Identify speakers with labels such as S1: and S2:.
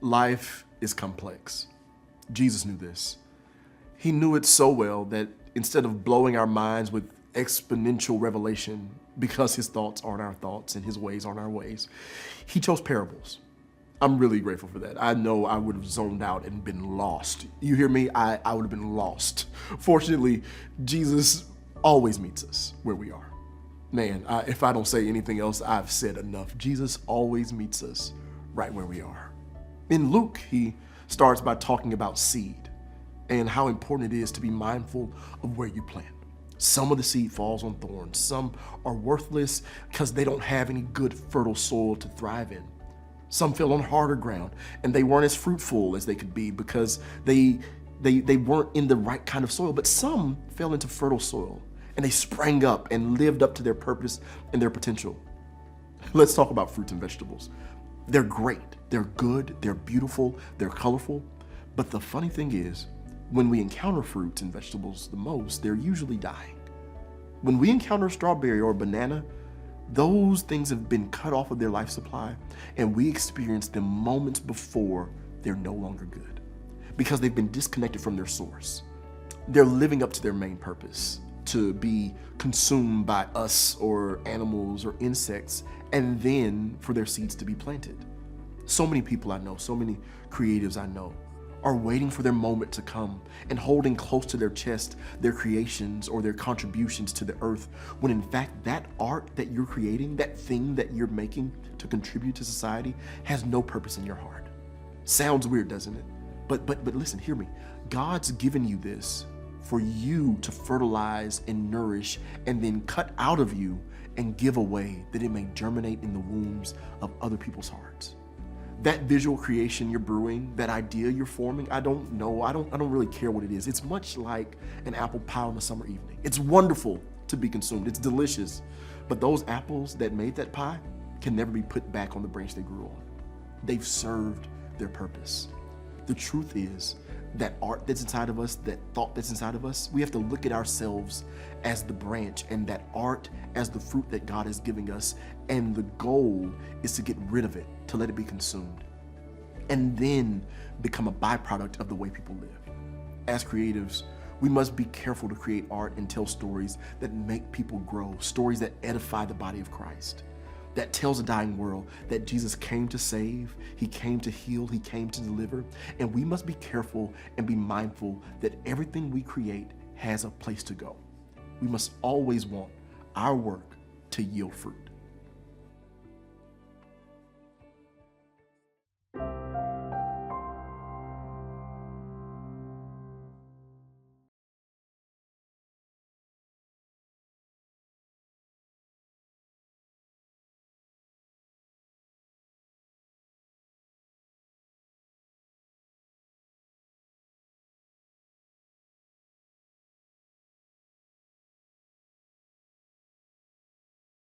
S1: Life is complex. Jesus knew this. He knew it so well that instead of blowing our minds with exponential revelation, because his thoughts aren't our thoughts and his ways aren't our ways, he chose parables. I'm really grateful for that. I know I would have zoned out and been lost. You hear me? I would have been lost. Fortunately, Jesus always meets us where we are. Man, if I don't say anything else, I've said enough. Jesus always meets us right where we are. In Luke, he starts by talking about seed and how important it is to be mindful of where you plant. Some of the seed falls on thorns. Some are worthless because they don't have any good fertile soil to thrive in. Some fell on harder ground and they weren't as fruitful as they could be because they weren't in the right kind of soil. But some fell into fertile soil and they sprang up and lived up to their purpose and their potential. Let's talk about fruits and vegetables. They're great, they're good, they're beautiful, they're colorful. But the funny thing is, when we encounter fruits and vegetables the most, they're usually dying. When we encounter a strawberry or a banana, those things have been cut off of their life supply, and we experience them moments before they're no longer good because they've been disconnected from their source. They're living up to their main purpose, to be consumed by us or animals or insects, and then for their seeds to be planted. So many people I know, so many creatives I know, are waiting for their moment to come and holding close to their chest their creations or their contributions to the earth, when in fact that art that you're creating, that thing that you're making to contribute to society, has no purpose in your heart. Sounds weird, doesn't it? But listen, hear me. God's given you this for you to fertilize and nourish and then cut out of you and give away, that it may germinate in the wombs of other people's hearts. That visual creation you're brewing, that idea you're forming, I don't know. I don't really care what it is. It's much like an apple pie on a summer evening. It's wonderful to be consumed. It's delicious. But those apples that made that pie can never be put back on the branch they grew on. They've served their purpose. The truth is, that art that's inside of us, that thought that's inside of us, we have to look at ourselves as the branch and that art as the fruit that God is giving us. And the goal is to get rid of it, to let it be consumed, and then become a byproduct of the way people live. As creatives, we must be careful to create art and tell stories that make people grow, stories that edify the body of Christ, that tells a dying world that Jesus came to save, he came to heal, he came to deliver. And we must be careful and be mindful that everything we create has a place to go. We must always want our work to yield fruit.